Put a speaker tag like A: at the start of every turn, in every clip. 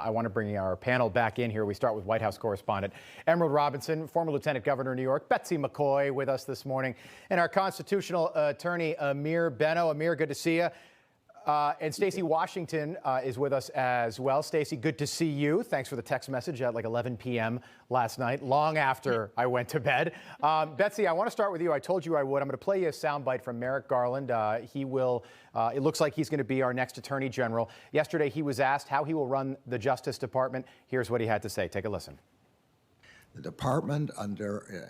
A: I want to bring our panel back in here. We start with White House correspondent Emerald Robinson, former Lieutenant Governor of New York, Betsy McCoy with us this morning, and our constitutional attorney, Amir Benno. Amir, good to see you. And Stacey Washington is with us as well. Stacey, good to see you. Thanks for the text message at like 11 p.m. last night, long after I went to bed. Betsy, I want to start with you. I told you I would. I'm going to play you a soundbite from Merrick Garland. It looks like he's going to be our next Attorney General. Yesterday, he was asked how he will run the Justice Department. Here's what he had to say. Take a listen.
B: The department,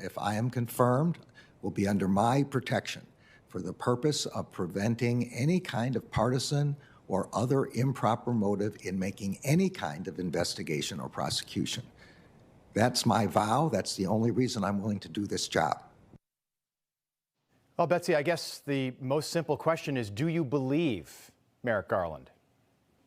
B: if I am confirmed, will be under my protection for the purpose of preventing any kind of partisan or other improper motive in making any kind of investigation or prosecution. That's my vow. That's the only reason I'm willing to do this job.
A: Well, Betsy, I guess the most simple question is, do you believe Merrick Garland?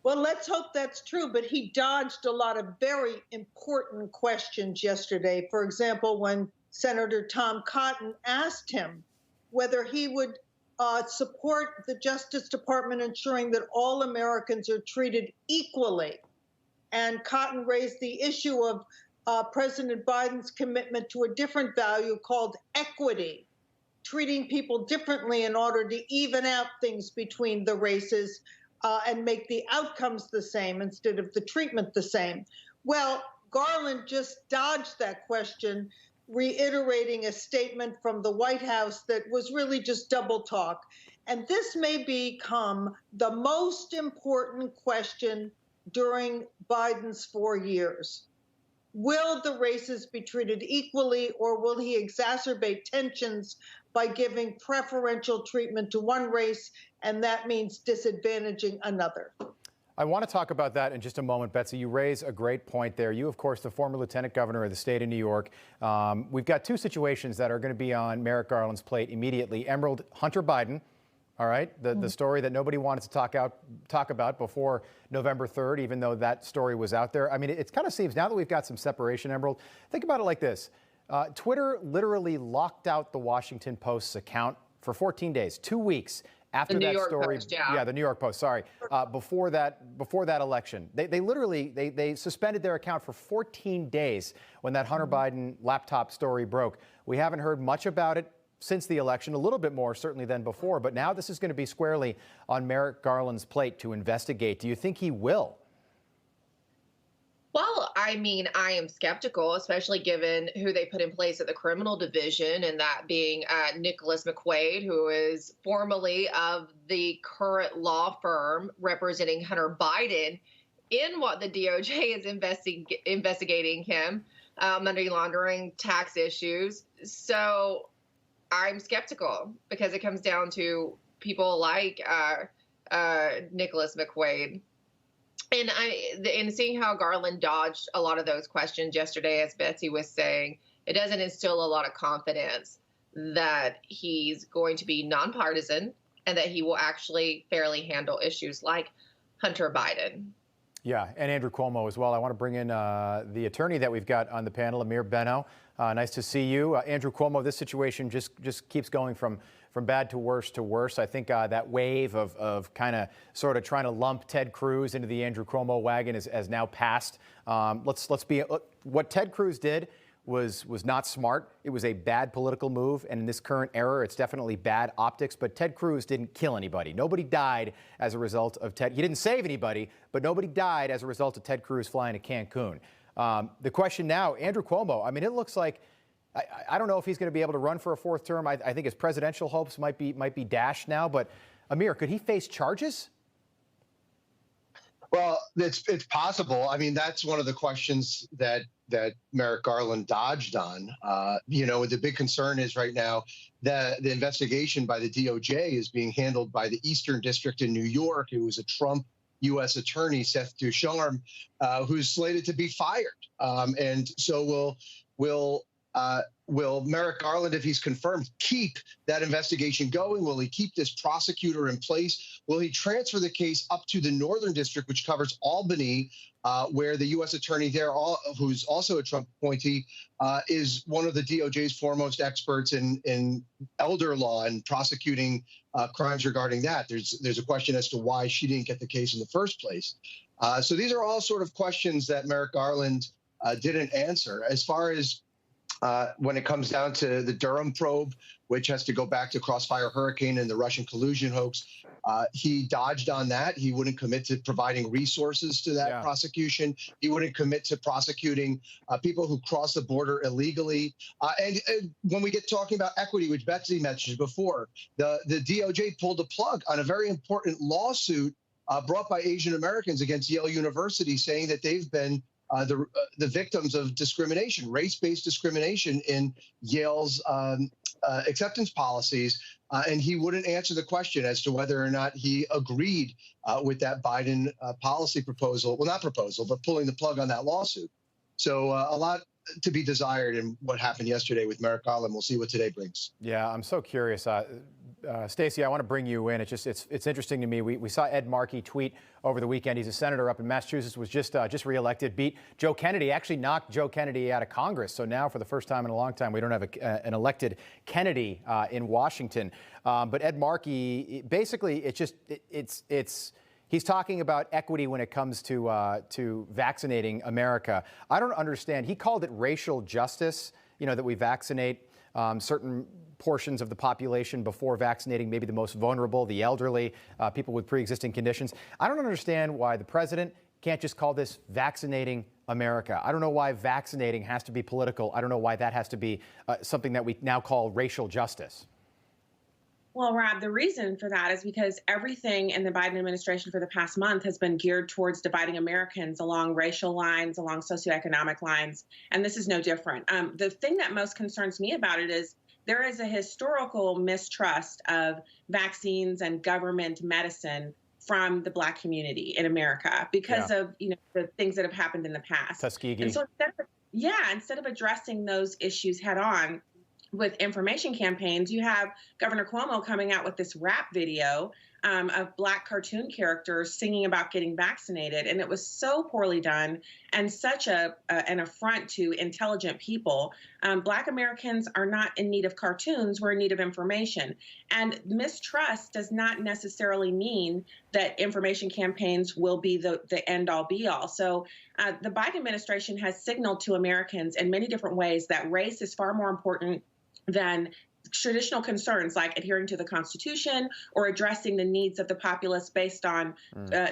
C: Well, let's hope that's true, but he dodged a lot of very important questions yesterday. For example, when Senator Tom Cotton asked him whether he would support the Justice Department ensuring that all Americans are treated equally. And Cotton raised the issue of President Biden's commitment to a different value called equity, treating people differently in order to even out things between the races and make the outcomes the same instead of the treatment the same. Well, Garland just dodged that question, reiterating a statement from the White House that was really just double talk. And this may become the most important question during Biden's 4 years. Will the races be treated equally, or will he exacerbate tensions by giving preferential treatment to one race, and that means disadvantaging another?
A: I want to talk about that in just a moment, Betsy. You raise a great point there. You, of course, the former Lieutenant Governor of the state of New York. We've got two situations that are going to be on Merrick Garland's plate immediately. Emerald, Hunter Biden, all right, the story that nobody wanted to talk about before November 3rd, even though that story was out there. I mean, it kind of seems, now that we've got some separation, Emerald, think about it like this. Twitter literally locked out the Washington Post's account for 14 days, 2 weeks. After that story, yeah, the New York Post, sorry, before that election, they literally suspended their account for 14 days when that Hunter Biden laptop story broke. We haven't heard much about it since the election, a little bit more certainly than before, but now this is going to be squarely on Merrick Garland's plate to investigate. Do you think he will?
D: Well, I mean, I am skeptical, especially given who they put in place at the criminal division, and that being Nicholas McQuaid, who is formerly of the current law firm representing Hunter Biden in what the DOJ is investigating him, money laundering, tax issues. So I'm skeptical because it comes down to people like Nicholas McQuaid. And seeing how Garland dodged a lot of those questions yesterday, as Betsy was saying, it doesn't instill a lot of confidence that he's going to be nonpartisan and that he will actually fairly handle issues like Hunter Biden.
A: Yeah, and Andrew Cuomo as well. I want to bring in the attorney that we've got on the panel, Amir Benno. Nice to see you. Andrew Cuomo, this situation just keeps going from bad to worse to worse. I think that wave of kind of sort of trying to lump Ted Cruz into the Andrew Cuomo wagon has now passed. Let's be what Ted Cruz did was not smart. It was a bad political move, and in this current era, it's definitely bad optics. But Ted Cruz didn't kill anybody. Nobody died as a result of Ted. He didn't save anybody, but nobody died as a result of Ted Cruz flying to Cancun. The question now, Andrew Cuomo. I mean, it looks like I don't know if he's going to be able to run for a fourth term. I think his presidential hopes might be dashed now. But Amir, could he face charges?
E: Well, it's possible. I mean, that's one of the questions that Merrick Garland dodged on. The big concern is right now that the investigation by the DOJ is being handled by the Eastern District in New York. It was a Trump U.S. attorney, Seth Ducharme, who's slated to be fired. And so will Merrick Garland, if he's confirmed, keep that investigation going? Will he keep this prosecutor in place? Will he transfer the case up to the Northern District, which covers Albany, where the U.S. attorney there, who's also a Trump appointee, is one of the DOJ's foremost experts in elder law and prosecuting crimes regarding that? There's a question as to why she didn't get the case in the first place. So these are all sort of questions that Merrick Garland didn't answer. As far as when it comes down to the Durham probe, which has to go back to Crossfire Hurricane and the Russian collusion hoax, he dodged on that. He wouldn't commit to providing resources to that prosecution. He wouldn't commit to prosecuting people who cross the border illegally. And when we get talking about equity, which Betsy mentioned before, the DOJ pulled the plug on a very important lawsuit brought by Asian Americans against Yale University, saying that they've been the victims of discrimination, race-based discrimination in Yale's acceptance policies. And he wouldn't answer the question as to whether or not he agreed with that Biden policy proposal. Well, not proposal, but pulling the plug on that lawsuit. So a lot to be desired in what happened yesterday with Merrick Garland. We'll see what today brings.
A: Yeah, I'm so curious. Stacey, I want to bring you in. It's interesting to me. We saw Ed Markey tweet over the weekend. He's a senator up in Massachusetts, was just reelected, beat Joe Kennedy, actually knocked Joe Kennedy out of Congress. So now, for the first time in a long time, we don't have an elected Kennedy in Washington. But Ed Markey, basically, he's talking about equity when it comes to vaccinating America. I don't understand. He called it racial justice, that we vaccinate certain portions of the population before vaccinating maybe the most vulnerable, the elderly, people with pre-existing conditions. I don't understand why the president can't just call this vaccinating America. I don't know why vaccinating has to be political. I don't know why that has to be something that we now call racial justice.
F: Well, Rob, the reason for that is because everything in the Biden administration for the past month has been geared towards dividing Americans along racial lines, along socioeconomic lines, and this is no different. The thing that most concerns me about it is there is a historical mistrust of vaccines and government medicine from the Black community in America because of the things that have happened in the past.
A: Tuskegee.
F: And so instead of addressing those issues head on with information campaigns, you have Governor Cuomo coming out with this rap video of Black cartoon characters singing about getting vaccinated. And it was so poorly done and such an affront to intelligent people. Black Americans are not in need of cartoons. We're in need of information. And mistrust does not necessarily mean that information campaigns will be the end all be all. So the Biden administration has signaled to Americans in many different ways that race is far more important than traditional concerns like adhering to the Constitution or addressing the needs of the populace based on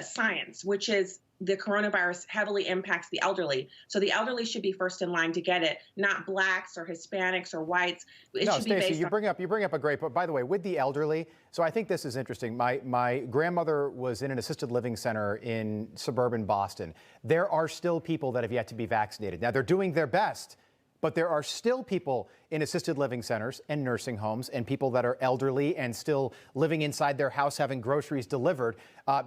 F: science, which is the coronavirus heavily impacts the elderly. So the elderly should be first in line to get it, not Blacks or Hispanics or whites.
A: No, Stacey, you bring up a great point. By the way, with the elderly, so I think this is interesting. My grandmother was in an assisted living center in suburban Boston. There are still people that have yet to be vaccinated. Now, they're doing their best, but there are still people in assisted living centers and nursing homes and people that are elderly and still living inside their house having groceries delivered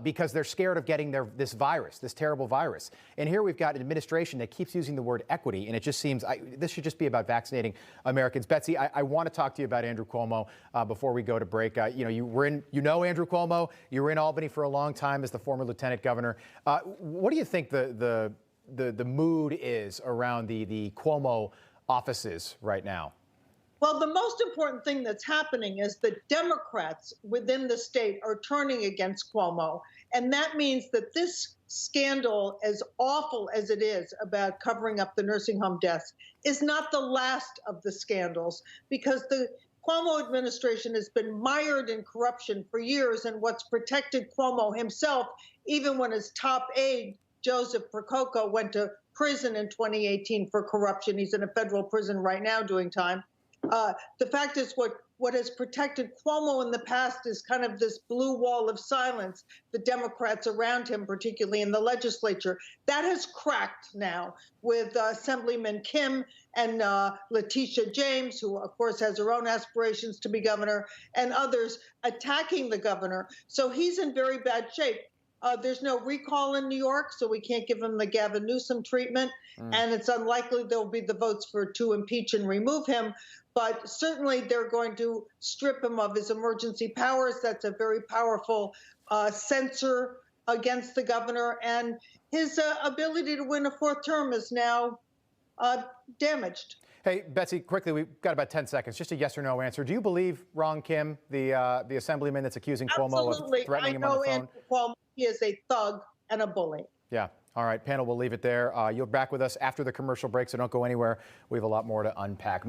A: because they're scared of getting this virus, this terrible virus. And here we've got an administration that keeps using the word equity, and it just seems this should just be about vaccinating Americans. Betsy, I want to talk to you about Andrew Cuomo before we go to break. You know Andrew Cuomo. You were in Albany for a long time as the former lieutenant governor. What do you think the mood is around the Cuomo offices right now?
C: Well, the most important thing that's happening is that Democrats within the state are turning against Cuomo. And that means that this scandal, as awful as it is about covering up the nursing home deaths, is not the last of the scandals, because the Cuomo administration has been mired in corruption for years, and what's protected Cuomo himself, even when his top aide, Joseph Prococo, went to prison in 2018 for corruption. He's in a federal prison right now doing time. The fact is what has protected Cuomo in the past is kind of this blue wall of silence, the Democrats around him, particularly in the legislature. That has cracked now with Assemblyman Kim and Letitia James, who, of course, has her own aspirations to be governor, and others attacking the governor. So he's in very bad shape. There's no recall in New York, so we can't give him the Gavin Newsom treatment. And it's unlikely there'll be the votes to impeach and remove him. But certainly they're going to strip him of his emergency powers. That's a very powerful censor against the governor. And his ability to win a fourth term is now damaged.
A: Hey, Betsy, quickly, we've got about 10 seconds. Just a yes or no answer. Do you believe Ron Kim, the assemblyman that's accusing Cuomo of threatening him on the phone?
C: Absolutely. I know Andrew Cuomo. He is a thug and a bully.
A: Yeah. All right, panel, we'll leave it there. You're back with us after the commercial break, so don't go anywhere. We have a lot more to unpack.